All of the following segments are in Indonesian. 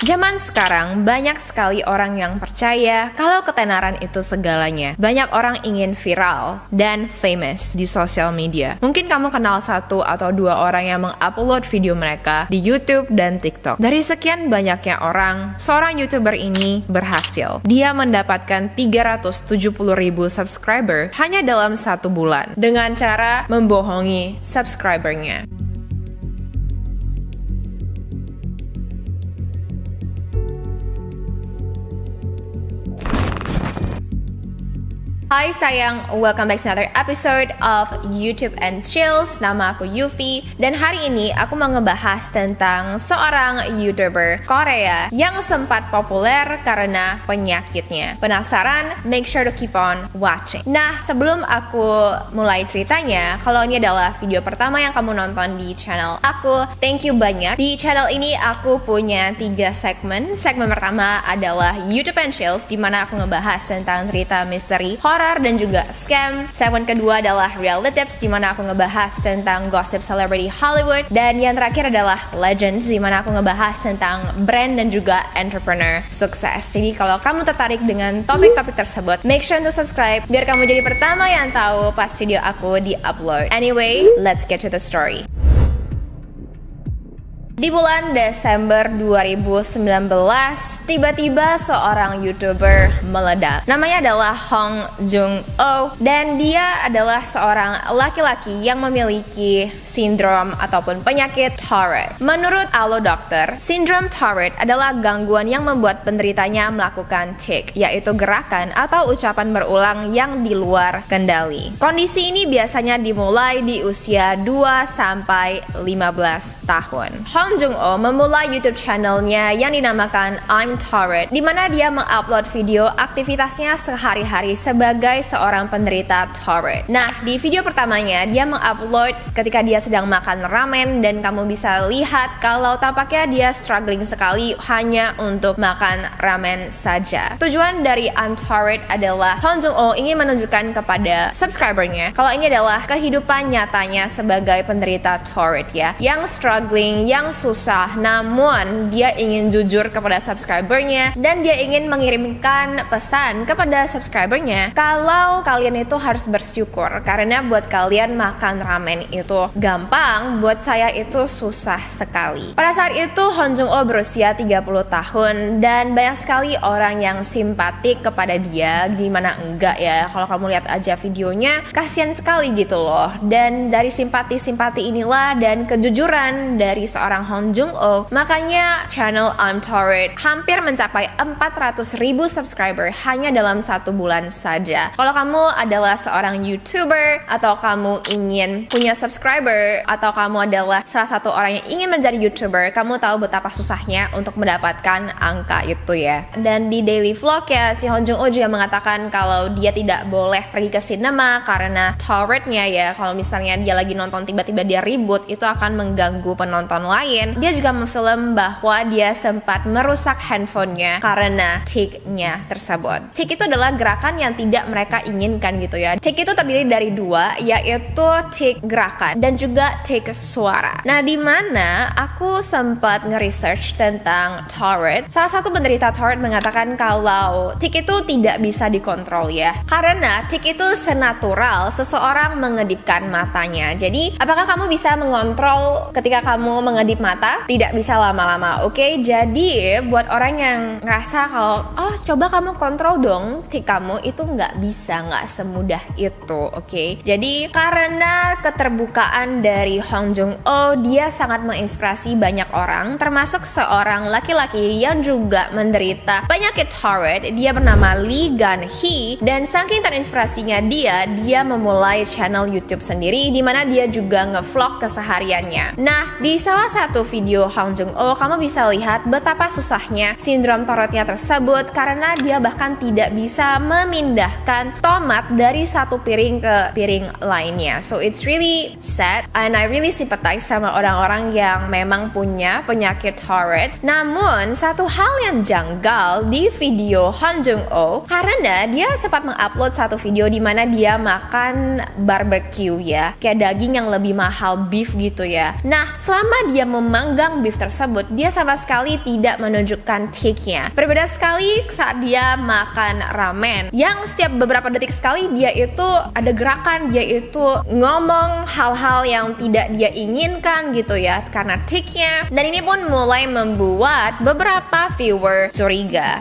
Zaman sekarang banyak sekali orang yang percaya kalau ketenaran itu segalanya. Banyak orang ingin viral dan famous di sosial media. Mungkin kamu kenal satu atau dua orang yang mengupload video mereka di YouTube dan TikTok. Dari sekian banyaknya orang, seorang YouTuber ini berhasil. Dia mendapatkan 370.000 subscriber hanya dalam 1 bulan dengan cara membohongi subscribernya. Hai sayang, welcome back to another episode of YouTube and Chills. Nama aku Yufi, dan hari ini aku mau ngebahas tentang seorang YouTuber Korea yang sempat populer karena penyakitnya. Penasaran? Make sure to keep on watching. Nah, sebelum aku mulai ceritanya, kalau ini adalah video pertama yang kamu nonton di channel aku, thank you banyak. Di channel ini aku punya 3 segmen. Segmen pertama adalah YouTube and Chills, dimana aku ngebahas tentang cerita misteri, horror, dan juga scam. Segmen kedua adalah Reality Tips, dimana aku ngebahas tentang gosip celebrity Hollywood. Dan yang terakhir adalah Legends, dimana aku ngebahas tentang brand dan juga entrepreneur sukses. Jadi kalau kamu tertarik dengan topik-topik tersebut, make sure untuk subscribe biar kamu jadi pertama yang tahu pas video aku di-upload. Anyway, let's get to the story. Di bulan Desember 2019, tiba-tiba seorang YouTuber meledak. Namanya adalah Hong Jung-oh, dan dia adalah seorang laki-laki yang memiliki sindrom ataupun penyakit Tourette. Menurut Allo Dokter, sindrom Tourette adalah gangguan yang membuat penderitanya melakukan tic, yaitu gerakan atau ucapan berulang yang di luar kendali. Kondisi ini biasanya dimulai di usia 2-15 tahun. Hong Jung-oh memulai YouTube channelnya yang dinamakan I'm Tourette, di mana dia mengupload video aktivitasnya sehari-hari sebagai seorang penderita Tourette. Nah, di video pertamanya dia mengupload ketika dia sedang makan ramen, dan kamu bisa lihat kalau tampaknya dia struggling sekali hanya untuk makan ramen saja. Tujuan dari I'm Tourette adalah Hong Jung-oh ingin menunjukkan kepada subscribernya kalau ini adalah kehidupan nyatanya sebagai penderita Tourette ya, yang struggling, yang susah, namun dia ingin jujur kepada subscribernya, dan dia ingin mengirimkan pesan kepada subscribernya kalau kalian itu harus bersyukur karena buat kalian makan ramen itu gampang, buat saya itu susah sekali. Pada saat itu Hong Jung-oh berusia 30 tahun, dan banyak sekali orang yang simpatik kepada dia. Gimana enggak ya, kalau kamu lihat aja videonya, kasihan sekali gitu loh. Dan dari simpati-simpati inilah dan kejujuran dari seorang Hong Jung-oh, makanya channel I'm Tourette hampir mencapai 400.000 subscriber hanya dalam 1 bulan saja. Kalau kamu adalah seorang YouTuber, atau kamu ingin punya subscriber, atau kamu adalah salah satu orang yang ingin menjadi YouTuber, kamu tahu betapa susahnya untuk mendapatkan angka itu ya. Dan di daily vlog ya, si Hong Jung-oh juga mengatakan kalau dia tidak boleh pergi ke sinema karena Tourette-nya ya. Kalau misalnya dia lagi nonton tiba-tiba dia ribut, itu akan mengganggu penonton lain. Dia juga memfilm bahwa dia sempat merusak handphonenya karena tic-nya tersebut. Tic itu adalah gerakan yang tidak mereka inginkan gitu ya. Tic itu terdiri dari 2, yaitu tic gerakan dan juga tic suara. Nah, di mana aku sempat nge-research tentang Tourette. Salah satu penderita Tourette mengatakan kalau tic itu tidak bisa dikontrol ya, karena tic itu senatural seseorang mengedipkan matanya. Jadi, apakah kamu bisa mengontrol ketika kamu mengedip mata? Tidak bisa lama-lama, oke? Jadi buat orang yang ngerasa kalau coba kamu kontrol dong tic kamu, itu nggak bisa, nggak semudah itu, oke? Jadi karena keterbukaan dari Hong Jung-oh, dia sangat menginspirasi banyak orang, termasuk seorang laki-laki yang juga menderita penyakit Tourette. Dia bernama Lee Gan-hee, dan saking terinspirasinya dia memulai channel YouTube sendiri, di mana dia juga ngevlog kesehariannya. Nah, di salah satu video Hong Jung-oh, kamu bisa lihat betapa susahnya sindrom Tourette-nya tersebut, karena dia bahkan tidak bisa memindahkan tomat dari satu piring ke piring lainnya. So it's really sad, and I really sympathize sama orang-orang yang memang punya penyakit Tourette. Namun satu hal yang janggal di video Hong Jung-oh, karena dia sempat mengupload satu video di mana dia makan barbecue ya, kayak daging yang lebih mahal, beef gitu ya. Nah, selama dia memanggang beef tersebut, dia sama sekali tidak menunjukkan tiknya. Berbeda sekali saat dia makan ramen, yang setiap beberapa detik sekali dia itu ada gerakan, dia itu ngomong hal-hal yang tidak dia inginkan gitu ya, karena tiknya. Dan ini pun mulai membuat beberapa viewer curiga.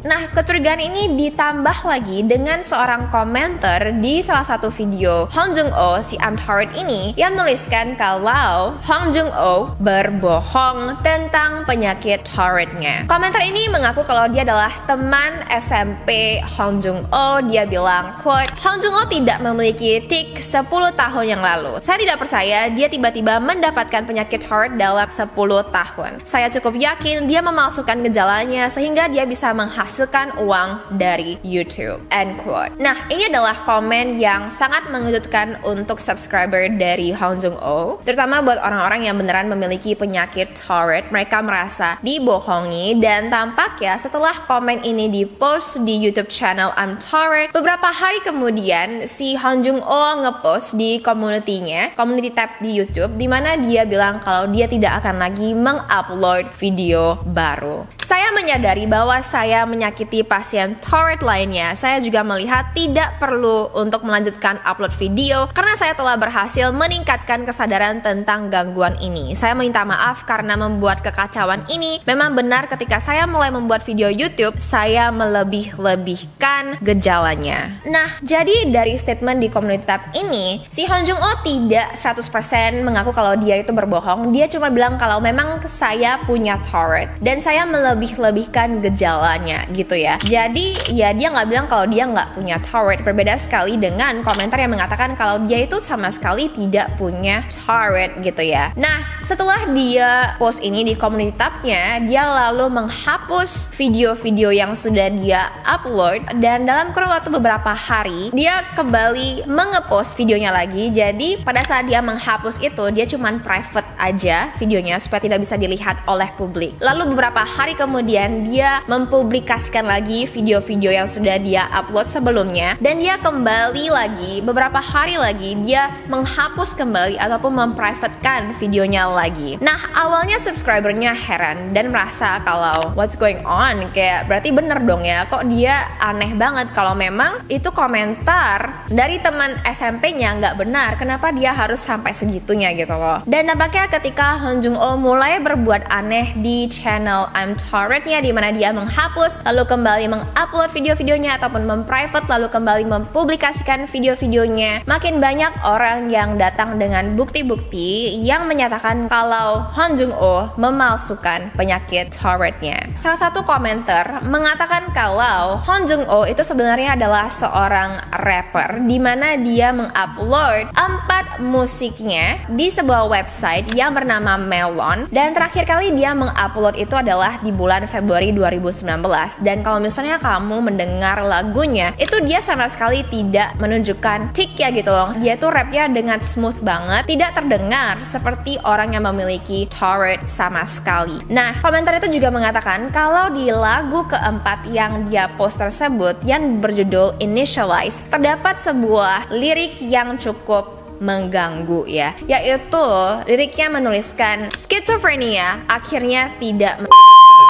Nah, kecurigaan ini ditambah lagi dengan seorang komentar di salah satu video Hong Joong-oh si I'm Tired ini yang menuliskan kalau Hong Joong-oh berbohong tentang penyakit Tourette-nya. Komentar ini mengaku kalau dia adalah teman SMP Hong Joong-oh. Dia bilang, quote, Hong Joong-oh tidak memiliki tik 10 tahun yang lalu. Saya tidak percaya dia tiba-tiba mendapatkan penyakit Tourette dalam 10 tahun. Saya cukup yakin dia memalsukan gejalanya sehingga dia bisa menghasilkan uang dari YouTube, end quote. Nah, ini adalah komen yang sangat mengejutkan untuk subscriber dari Hong Joong-oh, terutama buat orang-orang yang beneran memiliki penyakit Tourette. Mereka merasa dibohongi, dan tampak ya setelah komen ini dipost di YouTube channel I'm Tired, beberapa hari kemudian si Hong Joong-oh ngepost di community tab di YouTube, dimana dia bilang kalau dia tidak akan lagi mengupload video baru. Saya menyadari bahwa saya menyakiti pasien Tourette lainnya. Saya juga melihat tidak perlu untuk melanjutkan upload video karena saya telah berhasil meningkatkan kesadaran tentang gangguan ini. Saya minta maaf karena membuat kekacauan ini. Memang benar ketika saya mulai membuat video YouTube, saya melebih-lebihkan gejalanya. Nah, jadi dari statement di community tab ini, si Hong Joong-oh tidak 100% mengaku kalau dia itu berbohong. Dia cuma bilang kalau memang saya punya Tourette dan saya lebihkan gejalanya gitu ya. Jadi ya dia nggak bilang kalau dia nggak punya Tourette. Berbeda sekali dengan komentar yang mengatakan kalau dia itu sama sekali tidak punya Tourette gitu ya. Nah, setelah dia post ini di community tab-nya, dia lalu menghapus video-video yang sudah dia upload, dan dalam kurun waktu beberapa hari dia kembali mengepost videonya lagi. Jadi pada saat dia menghapus itu, dia cuman private aja videonya supaya tidak bisa dilihat oleh publik. Lalu beberapa hari kemudian dia mempublikasikan lagi video-video yang sudah dia upload sebelumnya, dan dia kembali lagi beberapa hari lagi dia menghapus kembali ataupun memprivatekan videonya lagi. Nah, awalnya subscribernya heran dan merasa kalau what's going on, kayak berarti bener dong ya, kok dia aneh banget kalau memang itu komentar dari teman SMP-nya nggak benar, kenapa dia harus sampai segitunya gitu loh. Dan tampaknya ketika Hong Joong-oh mulai berbuat aneh di channel I'm Tired-nya, di mana dia menghapus lalu kembali mengupload video-videonya ataupun memprivate lalu kembali mempublikasikan video-videonya, makin banyak orang yang datang dengan bukti-bukti yang menyatakan kalau Hong Joong-oh memalsukan penyakit Tourette-nya. Salah satu komentar mengatakan kalau Hong Joong-oh itu sebenarnya adalah seorang rapper, di mana dia mengupload 4 musiknya di sebuah website yang bernama Melon, dan terakhir kali dia mengupload itu adalah di bulan Februari 2019. Dan kalau misalnya kamu mendengar lagunya, itu dia sama sekali tidak menunjukkan tik ya gitu loh. Dia tuh rapnya dengan smooth banget, tidak terdengar seperti orang yang memiliki Tourette sama sekali. Nah, komentar itu juga mengatakan kalau di lagu keempat yang dia post tersebut yang berjudul Initialize, terdapat sebuah lirik yang cukup mengganggu ya, yaitu liriknya menuliskan skizofrenia akhirnya tidak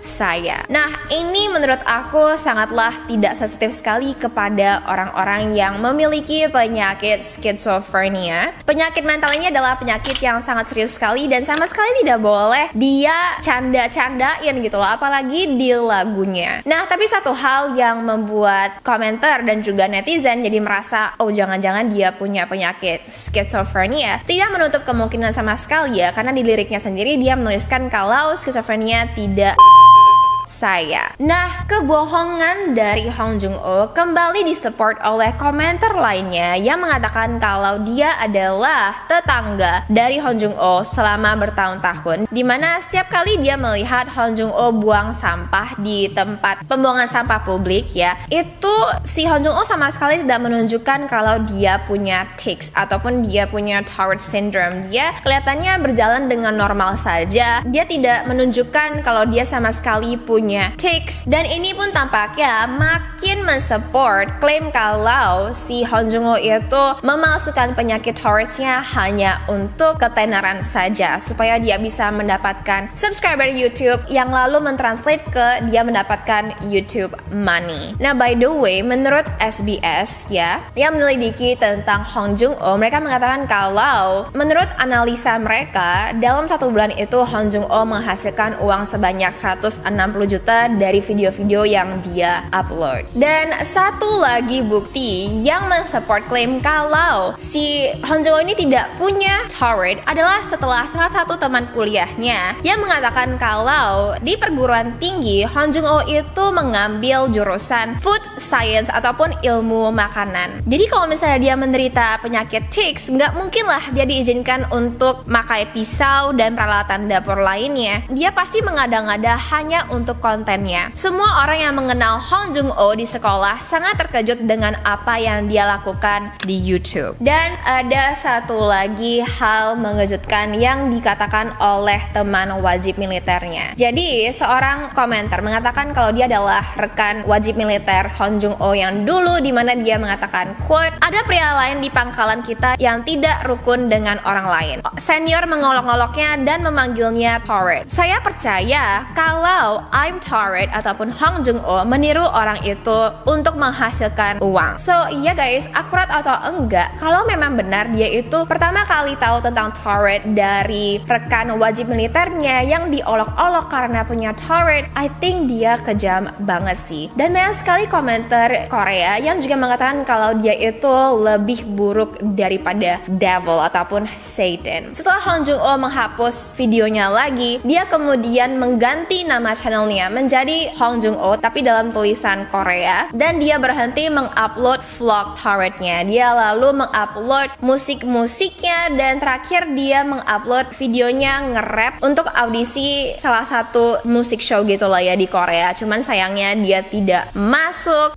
saya. Nah, ini menurut aku sangatlah tidak sensitif sekali kepada orang-orang yang memiliki penyakit skizofrenia. Penyakit mental ini adalah penyakit yang sangat serius sekali dan sama sekali tidak boleh dia canda-candain gitu loh, apalagi di lagunya. Nah, tapi satu hal yang membuat komentar dan juga netizen jadi merasa, oh jangan-jangan dia punya penyakit skizofrenia, tidak menutup kemungkinan sama sekali ya, karena di liriknya sendiri dia menuliskan kalau skizofrenia tidak saya. Nah, kebohongan dari Hong Joong-oh kembali disupport oleh komentar lainnya yang mengatakan kalau dia adalah tetangga dari Hong Joong-oh selama bertahun-tahun, dimana setiap kali dia melihat Hong Joong-oh buang sampah di tempat pembuangan sampah publik ya, itu si Hong Joong-oh sama sekali tidak menunjukkan kalau dia punya tics ataupun dia punya Tourette syndrome. Dia kelihatannya berjalan dengan normal saja. Dia tidak menunjukkan kalau dia sama sekali punya tics, dan ini pun tampaknya makin mensupport klaim kalau si Hong Joong-ho itu memalsukan penyakit Tourette's-nya hanya untuk ketenaran saja supaya dia bisa mendapatkan subscriber YouTube yang lalu mentranslate ke dia mendapatkan YouTube money. Nah, by the way, menurut SBS ya, yang menyelidiki tentang Hong Joong-ho, mereka mengatakan kalau menurut analisa mereka dalam 1 bulan itu Hong Joong-ho menghasilkan uang sebanyak 160 juta dari video-video yang dia upload. Dan satu lagi bukti yang mensupport klaim kalau si Hong Joong-ho ini tidak punya Tourette adalah setelah salah satu teman kuliahnya yang mengatakan kalau di perguruan tinggi Hong Joong-ho itu mengambil jurusan food science ataupun ilmu makanan. Jadi kalau misalnya dia menderita penyakit tics, nggak mungkin lah dia diizinkan untuk pakai pisau dan peralatan dapur lainnya. Dia pasti mengada-ngada hanya untuk kontennya. Semua orang yang mengenal Hong Joong-ho di sekolah sangat terkejut dengan apa yang dia lakukan di YouTube. Dan ada satu lagi hal mengejutkan yang dikatakan oleh teman wajib militernya. Jadi seorang komentar mengatakan kalau dia adalah rekan wajib militer Hong Joong-ho yang dulu, dimana dia mengatakan, quote, "Ada pria lain di pangkalan kita yang tidak rukun dengan orang lain. Senior mengolok-oloknya dan memanggilnya Tourette. Saya percaya kalau I'm Tourette ataupun Hong Joong-ho meniru orang itu untuk menghasilkan uang." So iya guys, akurat atau enggak, kalau memang benar dia itu pertama kali tahu tentang Tourette dari rekan wajib militernya yang diolok-olok karena punya Tourette, I think dia kejam banget sih. Dan banyak sekali komentar Korea yang juga mengatakan kalau dia itu lebih buruk daripada devil ataupun Satan. Setelah Hong Joong-ho menghapus videonya lagi, dia kemudian mengganti nama channelnya menjadi Hong Joong-ho tapi dalam tulisan Korea, dan dia berhenti mengupload vlog Tourette-nya. Dia lalu mengupload musik-musiknya, dan terakhir dia mengupload videonya nge-rap untuk audisi salah satu musik show gitu lah ya di Korea. Cuman sayangnya dia tidak masuk.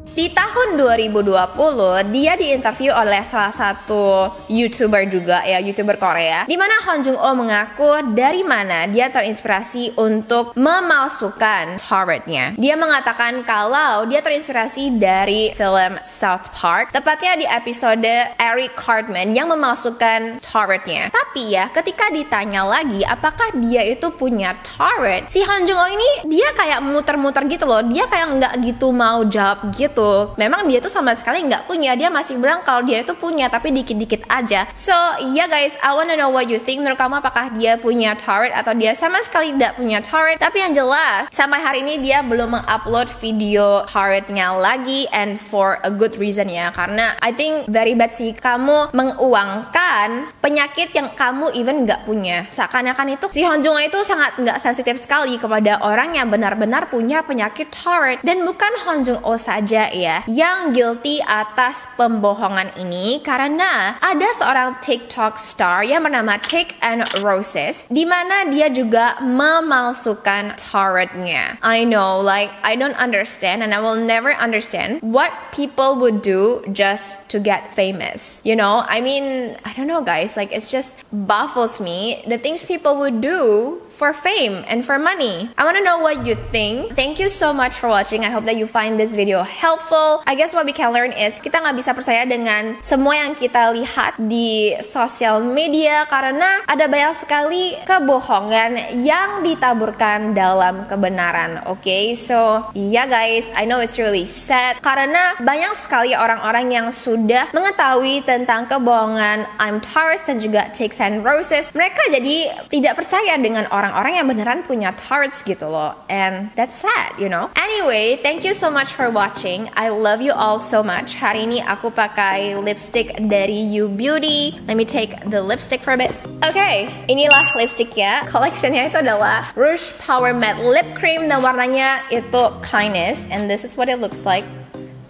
Di tahun 2020, dia diinterview oleh salah satu YouTuber juga ya, YouTuber Korea, di mana Hong Joong-ho mengaku dari mana dia terinspirasi untuk memalsukan Tourette-nya. Dia mengatakan kalau dia terinspirasi dari film South Park, tepatnya di episode Eric Cartman yang memalsukan Tourette-nya. Tapi ya, ketika ditanya lagi apakah dia itu punya Tourette, si Hong Joong-ho ini dia kayak muter-muter gitu loh. Dia kayak nggak gitu mau jawab gitu. Memang dia tuh sama sekali nggak punya. Dia masih bilang kalau dia itu punya, tapi dikit-dikit aja. So, yeah guys, I wanna know what you think. Menurut kamu apakah dia punya Tourette atau dia sama sekali tidak punya Tourette? Tapi yang jelas, sampai hari ini dia belum mengupload video Tourette-nya lagi, and for a good reason ya. Karena I think very bad sih kamu menguangkan penyakit yang kamu even nggak punya. Seakan-akan itu si Hong Joong-ho itu sangat nggak sensitif sekali kepada orang yang benar-benar punya penyakit Tourette. Dan bukan Hong Joong-ho saja ya yang guilty atas pembohongan ini, karena ada seorang TikTok star yang bernama Tick and Roses, di mana dia juga memalsukan Tourette-nya. I know, like I don't understand and I will never understand what people would do just to get famous. You know, I mean, I don't know guys, like it just baffles me the things people would do for fame and for money. I want to know what you think. Thank you so much for watching. I hope that you find this video helpful. I guess what we can learn is kita nggak bisa percaya dengan semua yang kita lihat di sosial media, karena ada banyak sekali kebohongan yang ditaburkan dalam kebenaran. Okay, so yeah guys, I know it's really sad karena banyak sekali orang-orang yang sudah mengetahui tentang kebohongan I'm Tourette dan juga Ticks and Roses. Mereka jadi tidak percaya dengan orang-orang yang beneran punya Tourette's gitu loh, and that's sad, you know. Anyway, thank you so much for watching. I love you all so much. Hari ini aku pakai lipstick dari You Beauty. Let me take the lipstick for a bit. Okay, inilah lipsticknya. Collectionnya itu adalah Rouge Power Matte Lip Cream dan warnanya itu Kindness, and this is what it looks like.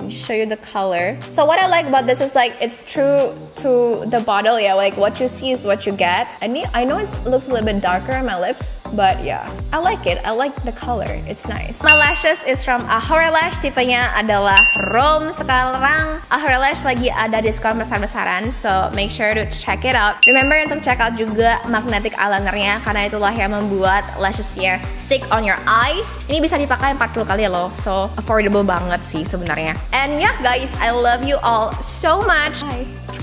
show you the color. So what I like about this is like it's true to the bottle, yeah, like what you see is what you get. I know it looks a little bit darker on my lips, but yeah, I like it. I like the color, it's nice. My lashes is from Ahura Lash, tipenya adalah Rome. Sekarang Ahura Lash lagi ada diskon besar-besaran, so make sure to check it out. Remember untuk check out juga magnetic eyelinernya, karena itulah yang membuat lashesnya stick on your eyes. Ini bisa dipakai 40 kali loh, so affordable banget sih sebenarnya. And yeah guys, I love you all so much. Bye.